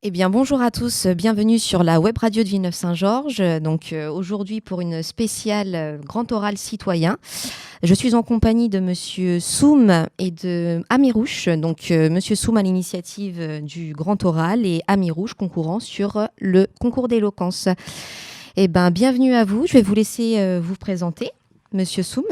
Eh bien, bonjour à tous, bienvenue sur la web radio de Villeneuve-Saint-Georges. Donc aujourd'hui pour une spéciale grand oral citoyen. Je suis en compagnie de Monsieur Soum et de Amirouche. Donc Monsieur Soum à l'initiative du grand oral et Amirouche concourant sur le concours d'éloquence. Eh bien, bienvenue à vous. Je vais vous laisser vous présenter, Monsieur Soum.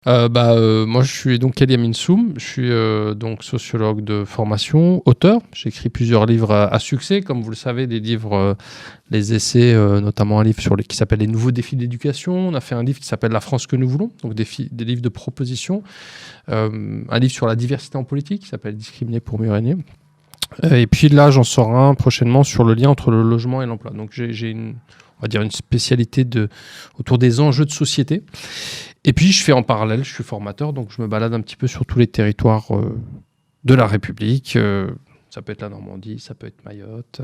Moi, je suis donc Eliamine Soum, je suis donc sociologue de formation, auteur. J'ai écrit plusieurs livres à succès, comme vous le savez, des livres, les essais, notamment un livre qui s'appelle Les nouveaux défis d'éducation. On a fait un livre qui s'appelle La France que nous voulons, donc des livres de propositions. Un livre sur la diversité en politique qui s'appelle Discriminer pour mieux régner. Et puis là, j'en sors un prochainement sur le lien entre le logement et l'emploi. Donc j'ai une spécialité autour des enjeux de société. Et puis, je fais en parallèle, je suis formateur, donc je me balade un petit peu sur tous les territoires de la République. Ça peut être la Normandie, ça peut être Mayotte.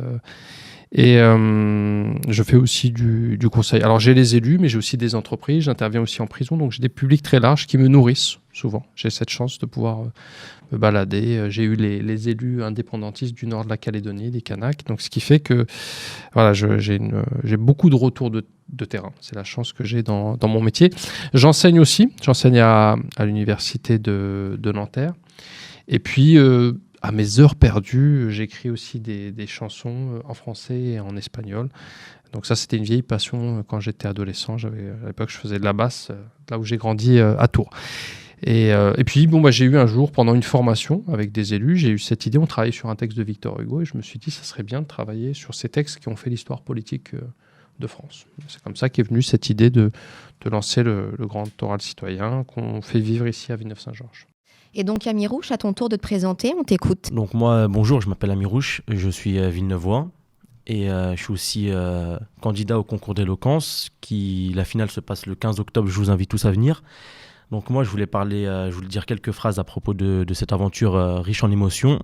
Et je fais aussi du conseil. Alors, j'ai les élus, mais j'ai aussi des entreprises. J'interviens aussi en prison, donc j'ai des publics très larges qui me nourrissent souvent. J'ai cette chance de pouvoir me balader. J'ai eu les élus indépendantistes du nord de la Calédonie, des Kanaks. Donc, ce qui fait que voilà, j'ai beaucoup de retours de terrain. C'est la chance que j'ai dans mon métier. J'enseigne aussi. J'enseigne à l'université de Nanterre. Et puis, à mes heures perdues, j'écris aussi des chansons en français et en espagnol. Donc ça, c'était une vieille passion quand j'étais adolescent. À l'époque, je faisais de la basse, là où j'ai grandi à Tours. Et puis, j'ai eu un jour, pendant une formation avec des élus, j'ai eu cette idée, on travaillait sur un texte de Victor Hugo, et je me suis dit, ça serait bien de travailler sur ces textes qui ont fait l'histoire politique de France. C'est comme ça qu'est venue cette idée de lancer le grand oral citoyen qu'on fait vivre ici à Villeneuve-Saint-Georges. Et donc Amirouche, à ton tour de te présenter, on t'écoute. Donc moi, bonjour, je m'appelle Amirouche, je suis villeneuvois et je suis aussi candidat au concours d'éloquence la finale se passe le 15 octobre, je vous invite tous à venir. Donc moi, je voulais dire quelques phrases à propos de cette aventure riche en émotions.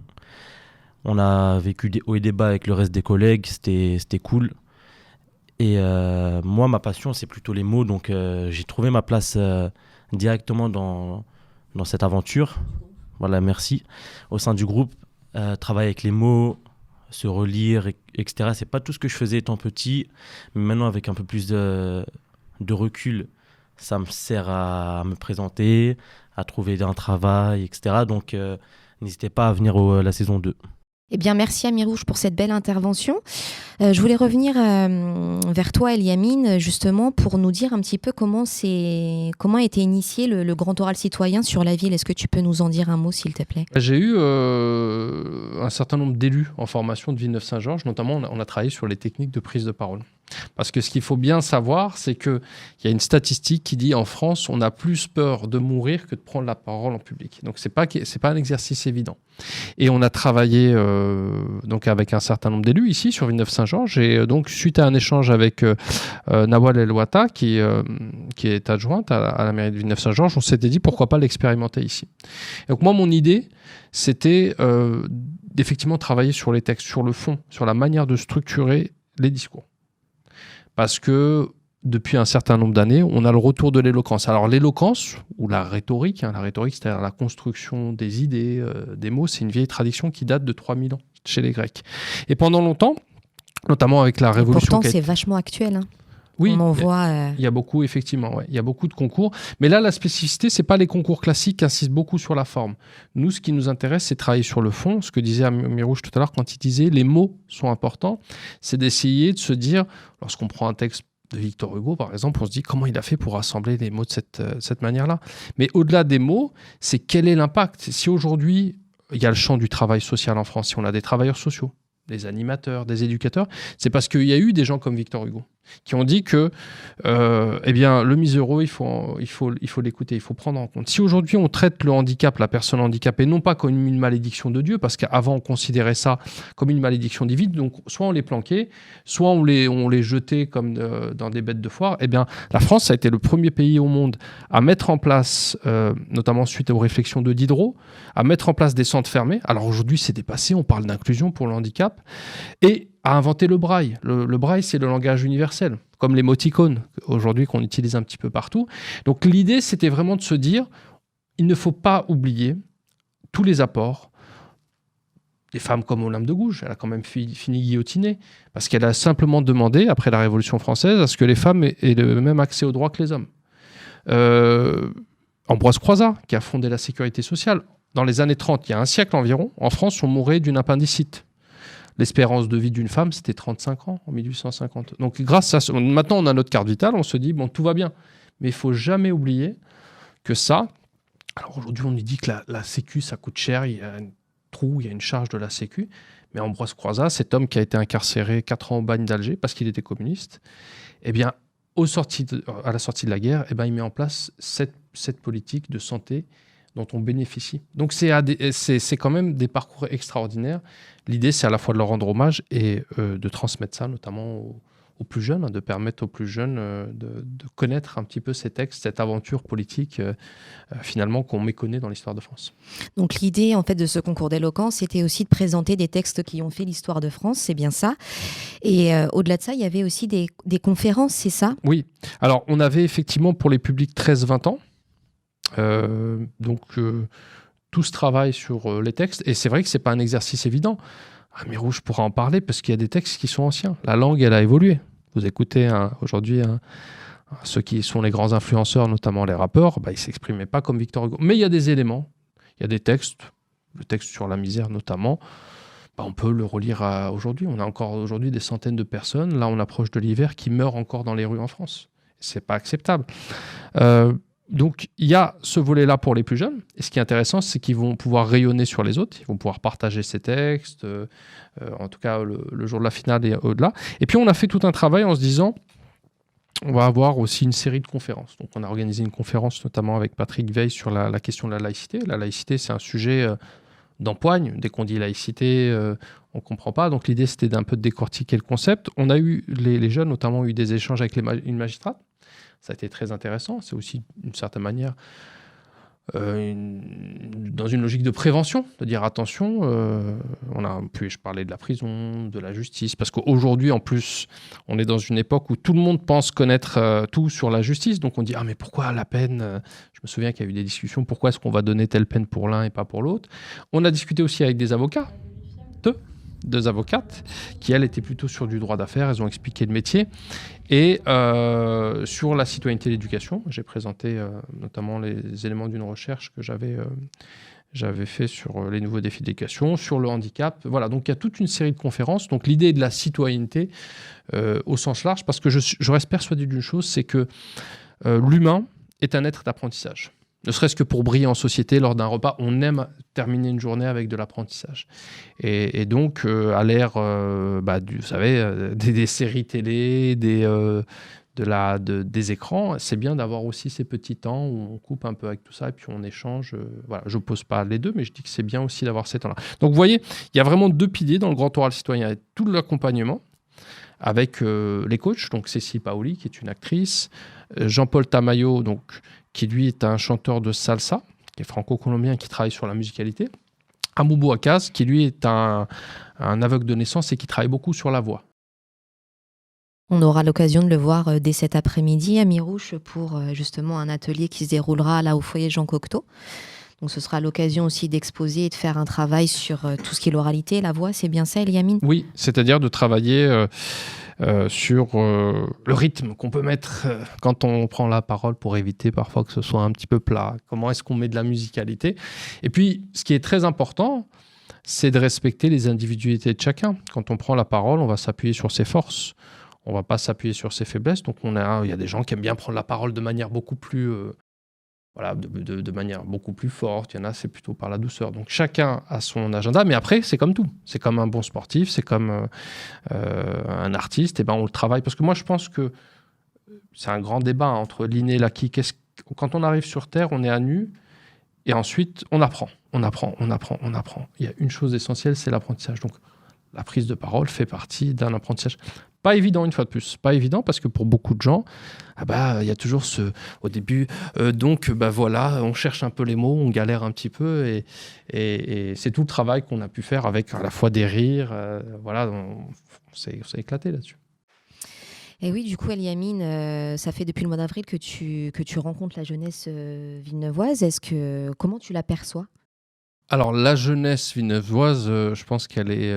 On a vécu des hauts et des bas avec le reste des collègues, c'était cool. Et moi, ma passion, c'est plutôt les mots, donc j'ai trouvé ma place directement dans cette aventure. Voilà, merci. Au sein du groupe, travailler avec les mots, se relire, etc. C'est pas tout ce que je faisais étant petit, mais maintenant avec un peu plus de recul, ça me sert à me présenter, à trouver un travail, etc. Donc n'hésitez pas à venir la saison 2. Eh bien, merci Amirouche pour cette belle intervention. Je voulais revenir vers toi, Eliamine, justement, pour nous dire un petit peu comment a été initié le grand oral citoyen sur la ville. Est-ce que tu peux nous en dire un mot, s'il te plaît ? J'ai eu un certain nombre d'élus en formation de Villeneuve-Saint-Georges. Notamment, on a travaillé sur les techniques de prise de parole. Parce que ce qu'il faut bien savoir, c'est qu'il y a une statistique qui dit en France, on a plus peur de mourir que de prendre la parole en public. Donc, c'est pas un exercice évident. Et on a travaillé donc avec un certain nombre d'élus ici sur Villeneuve-Saint-Georges. Et donc, suite à un échange avec Nawal El Ouatta, qui est adjointe à la mairie de Villeneuve-Saint-Georges, on s'était dit pourquoi pas l'expérimenter ici. Et donc, moi, mon idée, c'était d'effectivement travailler sur les textes, sur le fond, sur la manière de structurer les discours. Parce que depuis un certain nombre d'années, on a le retour de l'éloquence. Alors l'éloquence, ou la rhétorique, c'est-à-dire la construction des idées, des mots, c'est une vieille tradition qui date de 3000 ans chez les Grecs. Et pendant longtemps, notamment avec la Révolution... Pourtant, c'est vachement actuel, hein. Oui, on en voit... Il y a beaucoup, effectivement, ouais. Il y a beaucoup de concours. Mais là, la spécificité, c'est pas les concours classiques qui insistent beaucoup sur la forme. Nous, ce qui nous intéresse, c'est travailler sur le fond. Ce que disait Amirouche tout à l'heure quand il disait les mots sont importants, c'est d'essayer de se dire, lorsqu'on prend un texte de Victor Hugo, par exemple, on se dit comment il a fait pour rassembler les mots de cette manière-là. Mais au-delà des mots, c'est quel est l'impact. Si aujourd'hui, il y a le champ du travail social en France, si on a des travailleurs sociaux, des animateurs, des éducateurs, c'est parce qu'il y a eu des gens comme Victor Hugo qui ont dit que le miséreux, il faut l'écouter, il faut prendre en compte. Si aujourd'hui on traite le handicap, la personne handicapée, non pas comme une malédiction de Dieu, parce qu'avant on considérait ça comme une malédiction divine, donc soit on les planquait, soit on les jetait comme dans des bêtes de foire, la France a été le premier pays au monde à mettre en place, notamment suite aux réflexions de Diderot, à mettre en place des centres fermés. Alors aujourd'hui c'est dépassé, on parle d'inclusion pour le handicap, et a inventé le braille. Le braille, c'est le langage universel, comme l'émoticône, aujourd'hui qu'on utilise un petit peu partout. Donc l'idée, c'était vraiment de se dire, il ne faut pas oublier tous les apports des femmes comme Olympe de Gouges. Elle a quand même fini guillotinée, parce qu'elle a simplement demandé, après la Révolution française, à ce que les femmes aient le même accès aux droits que les hommes. Ambroise Croizat, qui a fondé la sécurité sociale, dans les années 30, il y a un siècle environ, en France, on mourait d'une appendicite. L'espérance de vie d'une femme, c'était 35 ans en 1850. Donc grâce à maintenant, on a notre carte vitale, on se dit, bon, tout va bien. Mais il ne faut jamais oublier que ça... Alors aujourd'hui, on nous dit que la Sécu, ça coûte cher, il y a un trou, il y a une charge de la Sécu. Mais Ambroise Croizat, cet homme qui a été incarcéré 4 ans au bagne d'Alger parce qu'il était communiste, eh bien, à la sortie de la guerre, eh bien, il met en place cette politique de santé dont on bénéficie. Donc c'est quand même des parcours extraordinaires. L'idée, c'est à la fois de leur rendre hommage et de transmettre ça, notamment aux plus jeunes, de permettre aux plus jeunes de connaître un petit peu ces textes, cette aventure politique finalement qu'on méconnaît dans l'histoire de France. Donc l'idée en fait de ce concours d'éloquence, c'était aussi de présenter des textes qui ont fait l'histoire de France, c'est bien ça. Et au-delà de ça, il y avait aussi des conférences, c'est ça ? Oui. Alors on avait effectivement pour les publics 13-20 ans, tout ce travail sur les textes, et c'est vrai que c'est pas un exercice évident. Mirouche pourra en parler parce qu'il y a des textes qui sont anciens. La langue, elle a évolué. Vous écoutez aujourd'hui ceux qui sont les grands influenceurs, notamment les rappeurs, ils ne s'exprimaient pas comme Victor Hugo. Mais il y a des éléments, il y a des textes, le texte sur la misère notamment, on peut le relire aujourd'hui. On a encore aujourd'hui des centaines de personnes, là on approche de l'hiver, qui meurent encore dans les rues en France. Ce n'est pas acceptable. Donc, il y a ce volet-là pour les plus jeunes. Et ce qui est intéressant, c'est qu'ils vont pouvoir rayonner sur les autres. Ils vont pouvoir partager ces textes, en tout cas le jour de la finale et au-delà. Et puis, on a fait tout un travail en se disant, on va avoir aussi une série de conférences. Donc, on a organisé une conférence, notamment avec Patrick Veil, sur la question de la laïcité. La laïcité, c'est un sujet d'empoigne. Dès qu'on dit laïcité, on ne comprend pas. Donc, l'idée, c'était d'un peu de décortiquer le concept. On a eu, les jeunes, notamment, eu des échanges avec une magistrate. Ça a été très intéressant. C'est aussi, d'une certaine manière, dans une logique de prévention, de dire attention, on a pu parler de la prison, de la justice, parce qu'aujourd'hui, en plus, on est dans une époque où tout le monde pense connaître tout sur la justice. Donc on dit, mais pourquoi la peine Je me souviens qu'il y a eu des discussions, pourquoi est-ce qu'on va donner telle peine pour l'un et pas pour l'autre. On a discuté aussi avec des avocats, deux avocates, qui, elles, étaient plutôt sur du droit d'affaires. Elles ont expliqué le métier. Et sur la citoyenneté et l'éducation, j'ai présenté notamment les éléments d'une recherche que j'avais fait sur les nouveaux défis d'éducation, sur le handicap. Voilà, donc il y a toute une série de conférences. Donc l'idée de la citoyenneté au sens large, parce que je reste persuadé d'une chose, c'est que l'humain est un être d'apprentissage. Ne serait-ce que pour briller en société, lors d'un repas, on aime terminer une journée avec de l'apprentissage. Et donc, à l'ère vous savez, des séries télé, des écrans, c'est bien d'avoir aussi ces petits temps où on coupe un peu avec tout ça et puis on échange. Voilà, je n'oppose pas les deux, mais je dis que c'est bien aussi d'avoir ces temps-là. Donc, vous voyez, il y a vraiment 2 piliers dans le Grand Oral Citoyen. Tout l'accompagnement avec les coachs, donc Cécile Paoli, qui est une actrice, Jean-Paul Tamayo, donc, qui lui est un chanteur de salsa, qui est franco-colombien, qui travaille sur la musicalité. Amoubou Akaz, qui lui est un aveugle de naissance et qui travaille beaucoup sur la voix. On aura l'occasion de le voir dès cet après-midi à Mirouche pour justement un atelier qui se déroulera là au foyer Jean Cocteau. Donc ce sera l'occasion aussi d'exposer et de faire un travail sur tout ce qui est l'oralité, la voix, c'est bien ça, Eliamine ? Oui, c'est-à-dire de travailler sur le rythme qu'on peut mettre quand on prend la parole pour éviter parfois que ce soit un petit peu plat. Comment est-ce qu'on met de la musicalité ? Et puis, ce qui est très important, c'est de respecter les individualités de chacun. Quand on prend la parole, on va s'appuyer sur ses forces. On ne va pas s'appuyer sur ses faiblesses. Donc, il y a des gens qui aiment bien prendre la parole de manière beaucoup plus... de manière beaucoup plus forte. Il y en a, c'est plutôt par la douceur. Donc, chacun a son agenda. Mais après, c'est comme tout. C'est comme un bon sportif, c'est comme un artiste. Et on le travaille. Parce que moi, je pense que c'est un grand débat entre l'inné et l'acquis. Quand on arrive sur Terre, on est à nu. Et ensuite, on apprend. On apprend. Il y a une chose essentielle, c'est l'apprentissage. Donc, la prise de parole fait partie d'un apprentissage. Pas évident, une fois de plus. Pas évident parce que pour beaucoup de gens, il y a toujours au début, voilà, on cherche un peu les mots, on galère un petit peu et c'est tout le travail qu'on a pu faire avec à la fois des rires. On s'est éclaté là-dessus. Et oui, du coup, Eliamine, ça fait depuis le mois d'avril que tu rencontres la jeunesse villeneuvoise. Comment tu l'aperçois ? Alors, la jeunesse villeneuvoise, je pense qu'elle est,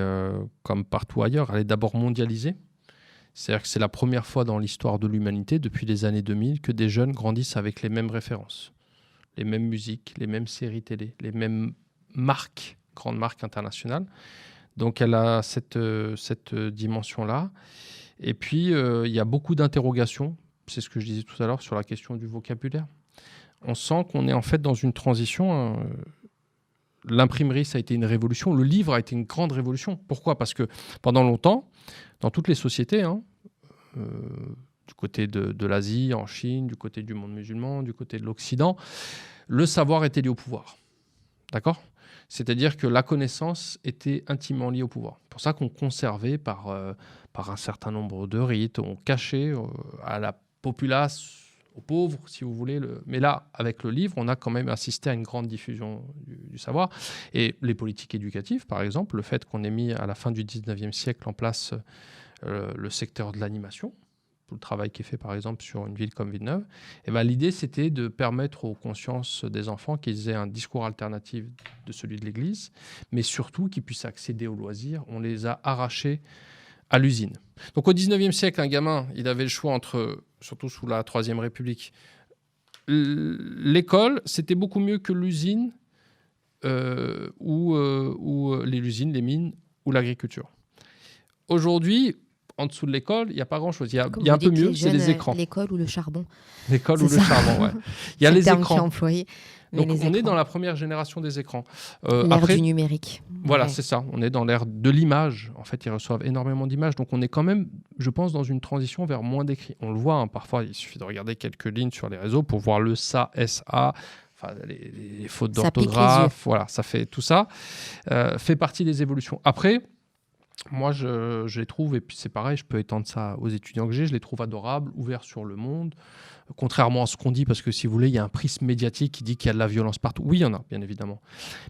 comme partout ailleurs, elle est d'abord mondialisée. C'est-à-dire que c'est la première fois dans l'histoire de l'humanité, depuis les années 2000, que des jeunes grandissent avec les mêmes références, les mêmes musiques, les mêmes séries télé, les mêmes marques, grandes marques internationales. Donc, elle a cette dimension-là. Et puis, il y a beaucoup d'interrogations, c'est ce que je disais tout à l'heure, sur la question du vocabulaire. On sent qu'on est en fait dans une transition. L'imprimerie, ça a été une révolution. Le livre a été une grande révolution. Pourquoi ? Parce que pendant longtemps, dans toutes les sociétés, du côté de l'Asie, en Chine, du côté du monde musulman, du côté de l'Occident, le savoir était lié au pouvoir. D'accord ? C'est-à-dire que la connaissance était intimement liée au pouvoir. C'est pour ça qu'on conservait par un certain nombre de rites, on cachait à la populace, aux pauvres, si vous voulez. Mais là, avec le livre, on a quand même assisté à une grande diffusion du savoir. Et les politiques éducatives, par exemple, le fait qu'on ait mis à la fin du 19e siècle en place le secteur de l'animation, tout le travail qui est fait, par exemple, sur une ville comme Villeneuve, l'idée, c'était de permettre aux consciences des enfants qu'ils aient un discours alternatif de celui de l'Église, mais surtout qu'ils puissent accéder aux loisirs. On les a arrachés à l'usine. Donc au 19e siècle, un gamin, il avait le choix entre, surtout sous la Troisième République, l'école, c'était beaucoup mieux que l'usine, ou l'usine, les mines, ou l'agriculture. Aujourd'hui, en dessous de l'école, il n'y a pas grand-chose. Il y a un peu mieux, c'est les écrans. L'école ou le charbon. L'école ou le charbon, ouais. Il y a les écrans. Employé, donc on est dans la première génération des écrans. L'ère du numérique. Voilà, c'est ça. On est dans l'ère de l'image. En fait, ils reçoivent énormément d'images. Donc on est quand même, je pense, dans une transition vers moins d'écrit. On le voit, parfois, il suffit de regarder quelques lignes sur les réseaux pour voir le ça, SA, les fautes d'orthographe. Voilà, ça fait tout ça. Fait partie des évolutions. Après, moi, je les trouve, et puis c'est pareil, je peux étendre ça aux étudiants que j'ai, je les trouve adorables, ouverts sur le monde, contrairement à ce qu'on dit, parce que si vous voulez, il y a un prisme médiatique qui dit qu'il y a de la violence partout. Oui, il y en a, bien évidemment.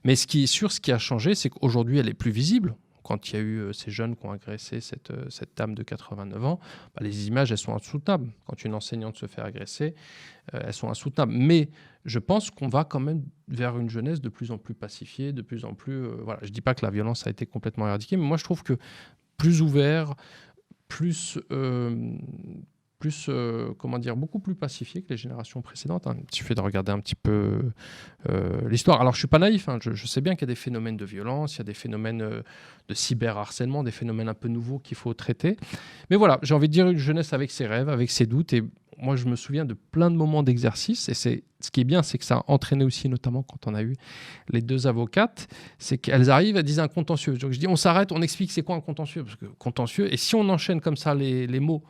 Mais ce qui est sûr, ce qui a changé, c'est qu'aujourd'hui, elle est plus visible. Quand il y a eu ces jeunes qui ont agressé cette dame de 89 ans, les images, elles sont insoutenables. Quand une enseignante se fait agresser, elles sont insoutenables. Mais je pense qu'on va quand même vers une jeunesse de plus en plus pacifiée, de plus en plus... Je ne dis pas que la violence a été complètement éradiquée, mais moi, je trouve que plus ouvert, beaucoup plus pacifié que les générations précédentes. Il suffit de regarder un petit peu l'histoire. Alors, je ne suis pas naïf. Je sais bien qu'il y a des phénomènes de violence, il y a des phénomènes de cyberharcèlement, des phénomènes un peu nouveaux qu'il faut traiter. Mais voilà, j'ai envie de dire une jeunesse avec ses rêves, avec ses doutes. Et moi, je me souviens de plein de moments d'exercice. Et ce qui est bien, c'est que ça a entraîné aussi, notamment quand on a eu les deux avocates, c'est qu'elles arrivent, elles disent un contentieux. Donc, je dis, on s'arrête, on explique c'est quoi un contentieux. Parce que contentieux, et si on enchaîne comme ça les mots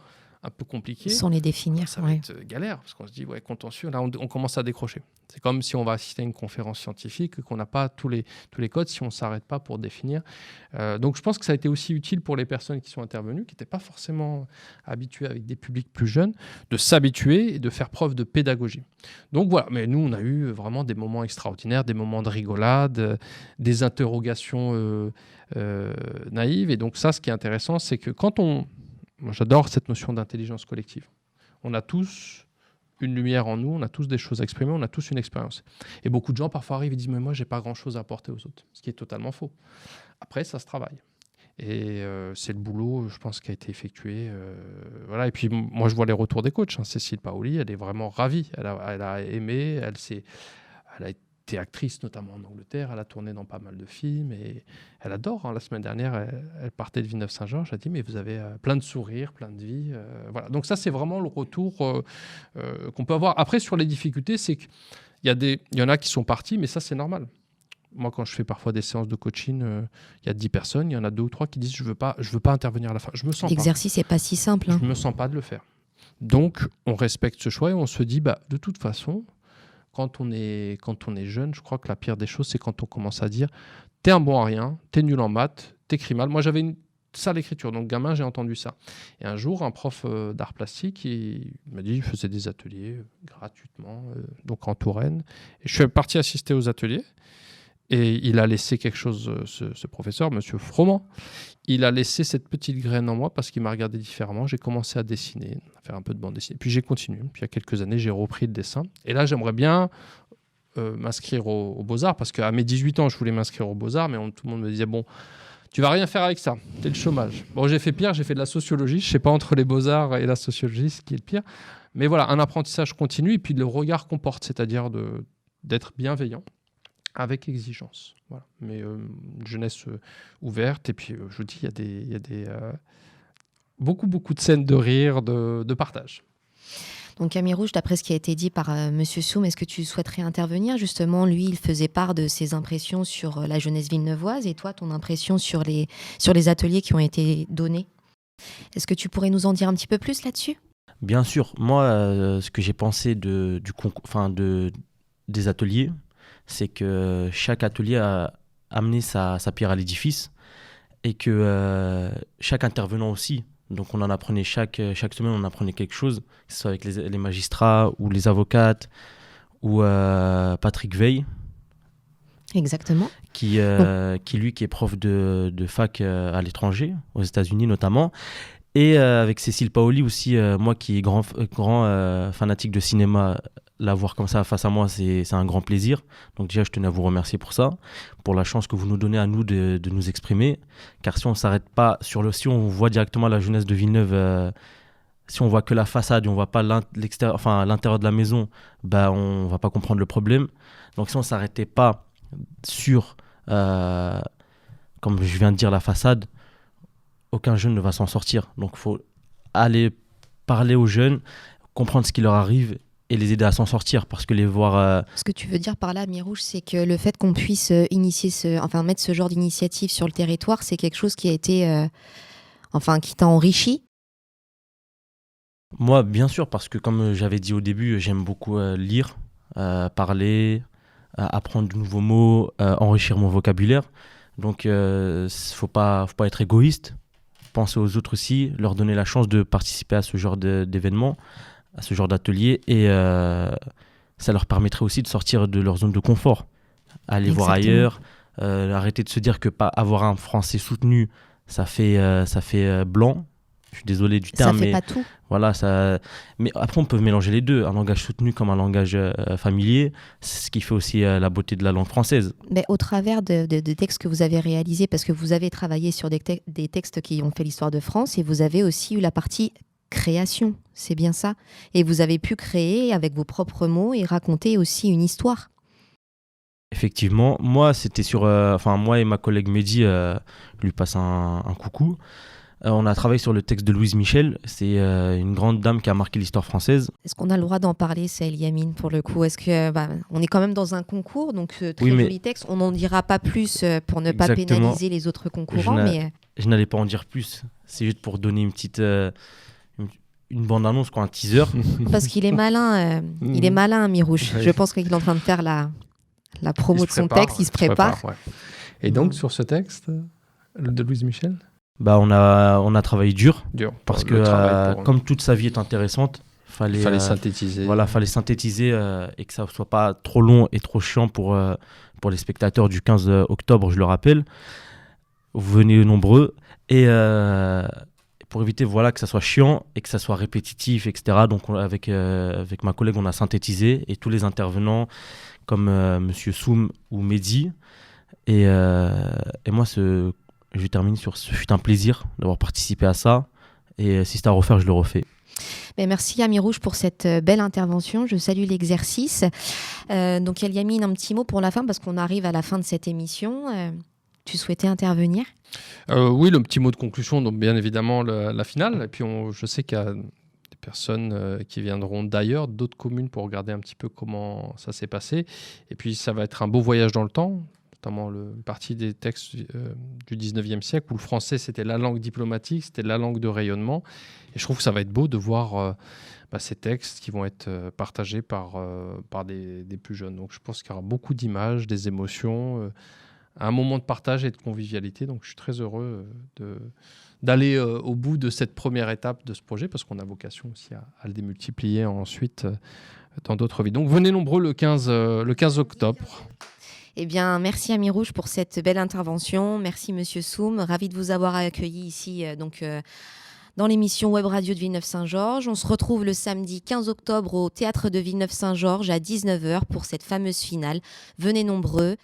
un peu compliqués, sans les définir, ça va être galère, parce qu'on se dit, contentieux, là, on commence à décrocher. C'est comme si on va assister à une conférence scientifique, qu'on n'a pas tous les codes, si on ne s'arrête pas pour définir. Donc, je pense que ça a été aussi utile pour les personnes qui sont intervenues, qui n'étaient pas forcément habituées avec des publics plus jeunes, de s'habituer et de faire preuve de pédagogie. Donc, voilà. Mais nous, on a eu vraiment des moments extraordinaires, des moments de rigolade, des interrogations naïves. Et donc, ça, ce qui est intéressant, c'est que moi, j'adore cette notion d'intelligence collective. On a tous une lumière en nous, on a tous des choses à exprimer, on a tous une expérience. Et beaucoup de gens, parfois, arrivent et disent « Mais moi, je n'ai pas grand-chose à apporter aux autres », ce qui est totalement faux. Après, ça se travaille. Et c'est le boulot, je pense, qui a été effectué. Voilà. Et puis, moi, je vois les retours des coachs. Cécile Paoli, elle est vraiment ravie. Elle a aimé, elle a été actrice, notamment en Angleterre. Elle a tourné dans pas mal de films et elle adore. La semaine dernière, elle partait de Villeneuve-Saint-Georges. Elle a dit, mais vous avez plein de sourires, plein de vie. Voilà. Donc ça, c'est vraiment le retour qu'on peut avoir. Après, sur les difficultés, c'est qu'il y en a qui sont partis, mais ça, c'est normal. Moi, quand je fais parfois des séances de coaching, il y a 10 personnes, il y en a 2 ou 3 qui disent, je veux pas intervenir à la fin. Je me sens L'exercice n'est pas si simple. Je me sens pas de le faire. Donc, on respecte ce choix et on se dit, de toute façon, quand on est jeune, je crois que la pire des choses, c'est quand on commence à dire « t'es un bon à rien, t'es nul en maths, t'écris mal ». Moi, j'avais ça l'écriture. Donc gamin, j'ai entendu ça. Et un jour, un prof d'art plastique, il m'a dit, il faisait des ateliers gratuitement, donc en Touraine. Et je suis parti assister aux ateliers. Et il a laissé quelque chose, ce professeur, Monsieur Froment, il a laissé cette petite graine en moi parce qu'il m'a regardé différemment. J'ai commencé à dessiner, à faire un peu de bande dessinée. Puis j'ai continué. Puis il y a quelques années, j'ai repris le dessin. Et là, j'aimerais bien m'inscrire aux Beaux-Arts parce qu'à mes 18 ans, je voulais m'inscrire aux Beaux-Arts, mais tout le monde me disait, bon, tu vas rien faire avec ça, t'es le chômage. Bon, j'ai fait pire, j'ai fait de la sociologie. Je sais pas entre les Beaux-Arts et la sociologie ce qui est le pire. Mais voilà, un apprentissage continu et puis le regard qu'on porte, c'est-à-dire d'être bienveillant. Avec exigence. Voilà. Mais une jeunesse ouverte. Et puis, je vous dis, il y a des beaucoup de scènes de rire, de partage. Donc, Ami Rouge, d'après ce qui a été dit par Monsieur Soum, est-ce que tu souhaiterais intervenir? Justement, lui, il faisait part de ses impressions sur la jeunesse villeneuvoise. Et toi, ton impression sur les ateliers qui ont été donnés. Est-ce que tu pourrais nous en dire un petit peu plus là-dessus? Bien sûr. Moi, ce que j'ai pensé des ateliers, c'est que chaque atelier a amené sa pierre à l'édifice et que chaque intervenant aussi. Donc on en apprenait chaque semaine, on apprenait quelque chose, que ce soit avec les magistrats ou les avocates ou Patrick Veil. Exactement. Qui est prof de fac à l'étranger, aux États-Unis notamment. Et avec Cécile Paoli aussi, moi qui est grand fanatique de cinéma, la voir comme ça face à moi, c'est un grand plaisir. Donc déjà, je tenais à vous remercier pour ça, pour la chance que vous nous donnez à nous de nous exprimer. Car si on ne s'arrête pas si on voit directement la jeunesse de Villeneuve, si on voit que la façade et on ne voit pas l'intérieur de la maison, on ne va pas comprendre le problème. Donc si on ne s'arrêtait pas sur, comme je viens de dire, la façade, aucun jeune ne va s'en sortir. Donc il faut aller parler aux jeunes, comprendre ce qui leur arrive et les aider à s'en sortir, parce que les voir... Ce que tu veux dire par là, Ami Rouge, c'est que le fait qu'on puisse mettre ce genre d'initiative sur le territoire, c'est quelque chose qui a été... qui t'a enrichi? Moi, bien sûr, parce que comme j'avais dit au début, j'aime beaucoup lire, parler, apprendre de nouveaux mots, enrichir mon vocabulaire. Donc, faut pas être égoïste. Penser aux autres aussi, leur donner la chance de participer à ce genre d'événements, à ce genre d'atelier, et ça leur permettrait aussi de sortir de leur zone de confort, aller voir ailleurs, arrêter de se dire que pas avoir un français soutenu, ça fait blanc. Je suis désolé du terme, mais pas tout. Voilà, ça. Mais après, on peut mélanger les deux, un langage soutenu comme un langage familier, c'est ce qui fait aussi la beauté de la langue française. Mais au travers de textes que vous avez réalisés, parce que vous avez travaillé sur des textes qui ont fait l'histoire de France, et vous avez aussi eu la partie création, c'est bien ça. Et vous avez pu créer avec vos propres mots et raconter aussi une histoire. Effectivement, moi, c'était moi et ma collègue Mehdi, je lui passe un coucou. On a travaillé sur le texte de Louise Michel. C'est une grande dame qui a marqué l'histoire française. Est-ce qu'on a le droit d'en parler, Saël Yamine, pour le coup? Est-ce que on est quand même dans un concours, donc très joli texte. On n'en dira pas plus pour ne pas pénaliser les autres concurrents. Je n'allais pas en dire plus. C'est juste pour donner une petite... une bande-annonce, un teaser. Parce qu'il est malin, il est malin, Ami Rouge. Je pense qu'il est en train de faire la promo de son texte, il se prépare. Ouais. Et donc, sur ce texte de Louise Michel, on a travaillé dur parce que comme toute sa vie est intéressante, fallait synthétiser. Voilà, fallait synthétiser et que ça soit pas trop long et trop chiant pour les spectateurs du 15 octobre, je le rappelle. Vous venez nombreux et pour éviter que ça soit chiant et que ça soit répétitif, etc. Donc avec ma collègue, on a synthétisé et tous les intervenants comme Monsieur Soum ou Mehdi et moi je termine sur ce fut un plaisir d'avoir participé à ça et si c'est à refaire, je le refais. Mais merci Ami Rouge pour cette belle intervention. Je salue l'exercice. Donc Yamine, un petit mot pour la fin parce qu'on arrive à la fin de cette émission. Tu souhaitais intervenir ? Oui, le petit mot de conclusion, donc bien évidemment la finale. Et puis je sais qu'il y a des personnes qui viendront d'ailleurs, d'autres communes pour regarder un petit peu comment ça s'est passé. Et puis ça va être un beau voyage dans le temps, notamment une partie des textes du 19e siècle où le français c'était la langue diplomatique, c'était la langue de rayonnement. Et je trouve que ça va être beau de voir ces textes qui vont être partagés par des plus jeunes. Donc je pense qu'il y aura beaucoup d'images, des émotions, un moment de partage et de convivialité. Donc je suis très heureux d'aller au bout de cette première étape de ce projet, parce qu'on a vocation aussi à le démultiplier ensuite dans d'autres villes. Donc venez nombreux le 15 octobre. Eh bien, merci Ami Rouge pour cette belle intervention. Merci Monsieur Soum, ravi de vous avoir accueilli ici dans l'émission Web Radio de Villeneuve-Saint-Georges. On se retrouve le samedi 15 octobre au Théâtre de Villeneuve-Saint-Georges à 19h pour cette fameuse finale. Venez nombreux.